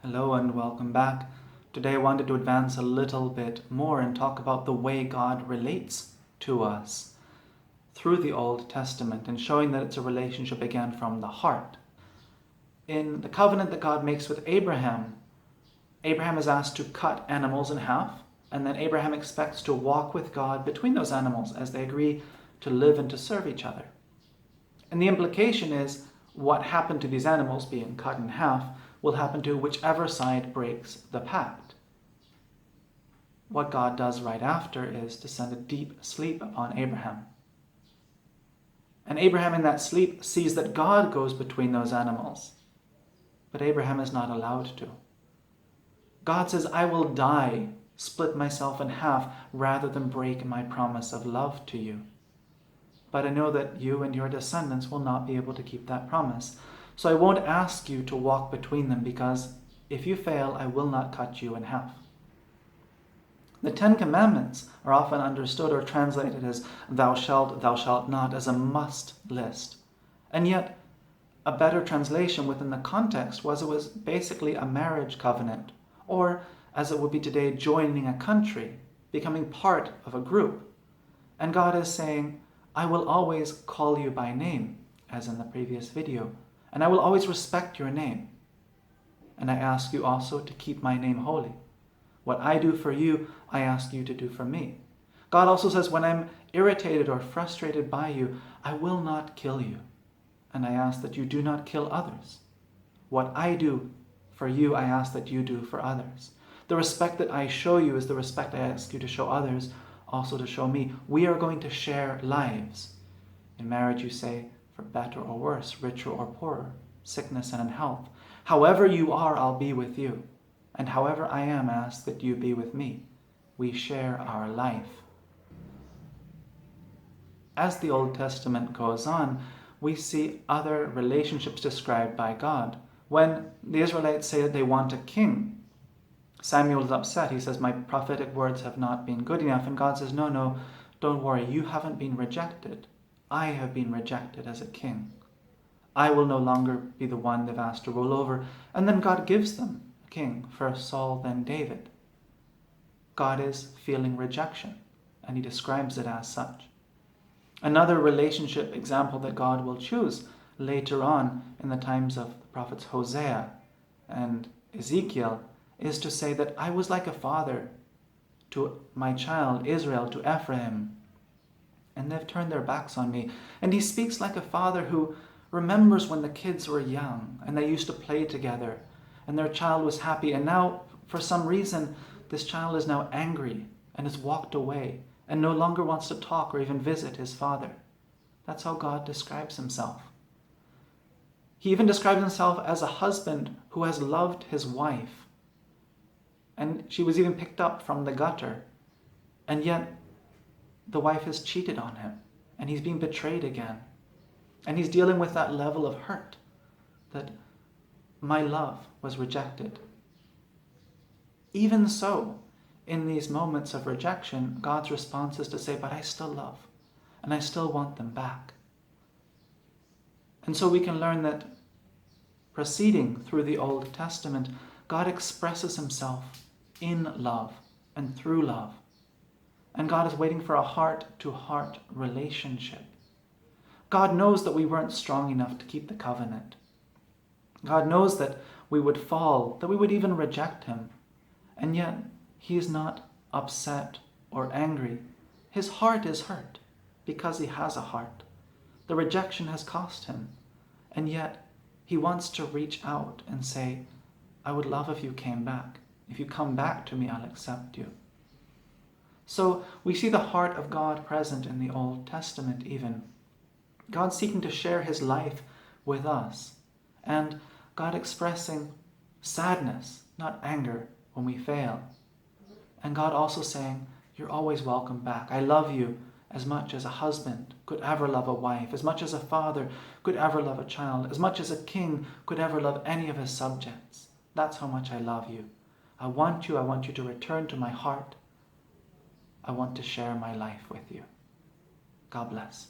Hello and welcome back. Today I wanted to advance a little bit more and talk about the way God relates to us through the Old Testament and showing that it's a relationship again from the heart. In the covenant that God makes with Abraham, Abraham is asked to cut animals in half, and then Abraham expects to walk with God between those animals as they agree to live and to serve each other. And the implication is what happened to these animals being cut in half will happen to whichever side breaks the pact. What God does right after is to send a deep sleep upon Abraham. And Abraham in that sleep sees that God goes between those animals, but Abraham is not allowed to. God says, I will die, split myself in half, rather than break my promise of love to you. But I know that you and your descendants will not be able to keep that promise. So I won't ask you to walk between them, because if you fail, I will not cut you in half. The 10 Commandments are often understood or translated as thou shalt not, as a must list. And yet, a better translation within the context was it was basically a marriage covenant, or as it would be today, joining a country, becoming part of a group. And God is saying, I will always call you by name, as in the previous video, and I will always respect your name. And I ask you also to keep my name holy. What I do for you, I ask you to do for me. God also says, when I'm irritated or frustrated by you, I will not kill you. And I ask that you do not kill others. What I do for you, I ask that you do for others. The respect that I show you is the respect I ask you to show others, also to show me. We are going to share lives. In marriage, you say, for better or worse, richer or poorer, sickness and in health. However you are, I'll be with you. And however I am, ask that you be with me. We share our life. As the Old Testament goes on, we see other relationships described by God. When the Israelites say that they want a king, Samuel is upset. He says, my prophetic words have not been good enough. And God says, no, don't worry. You haven't been rejected. I have been rejected as a king. I will no longer be the one they've asked to rule over. And then God gives them a king, first Saul, then David. God is feeling rejection, and he describes it as such. Another relationship example that God will choose later on in the times of the prophets Hosea and Ezekiel is to say that I was like a father to my child Israel, to Ephraim, and they've turned their backs on me. And he speaks like a father who remembers when the kids were young and they used to play together and their child was happy, and now for some reason this child is now angry and has walked away and no longer wants to talk or even visit his father. That's how God describes himself. He even describes himself as a husband who has loved his wife, and she was even picked up from the gutter, and yet the wife has cheated on him, and he's being betrayed again. And he's dealing with that level of hurt, that my love was rejected. Even so, in these moments of rejection, God's response is to say, but I still love, and I still want them back. And so we can learn that proceeding through the Old Testament, God expresses himself in love and through love. And God is waiting for a heart-to-heart relationship. God knows that we weren't strong enough to keep the covenant. God knows that we would fall, that we would even reject him. And yet, he is not upset or angry. His heart is hurt because he has a heart. The rejection has cost him. And yet, he wants to reach out and say, I would love if you came back. If you come back to me, I'll accept you. So we see the heart of God present in the Old Testament even. God seeking to share his life with us. And God expressing sadness, not anger, when we fail. And God also saying, you're always welcome back. I love you as much as a husband could ever love a wife, as much as a father could ever love a child, as much as a king could ever love any of his subjects. That's how much I love you. I want you to return to my heart. I want to share my life with you. God bless.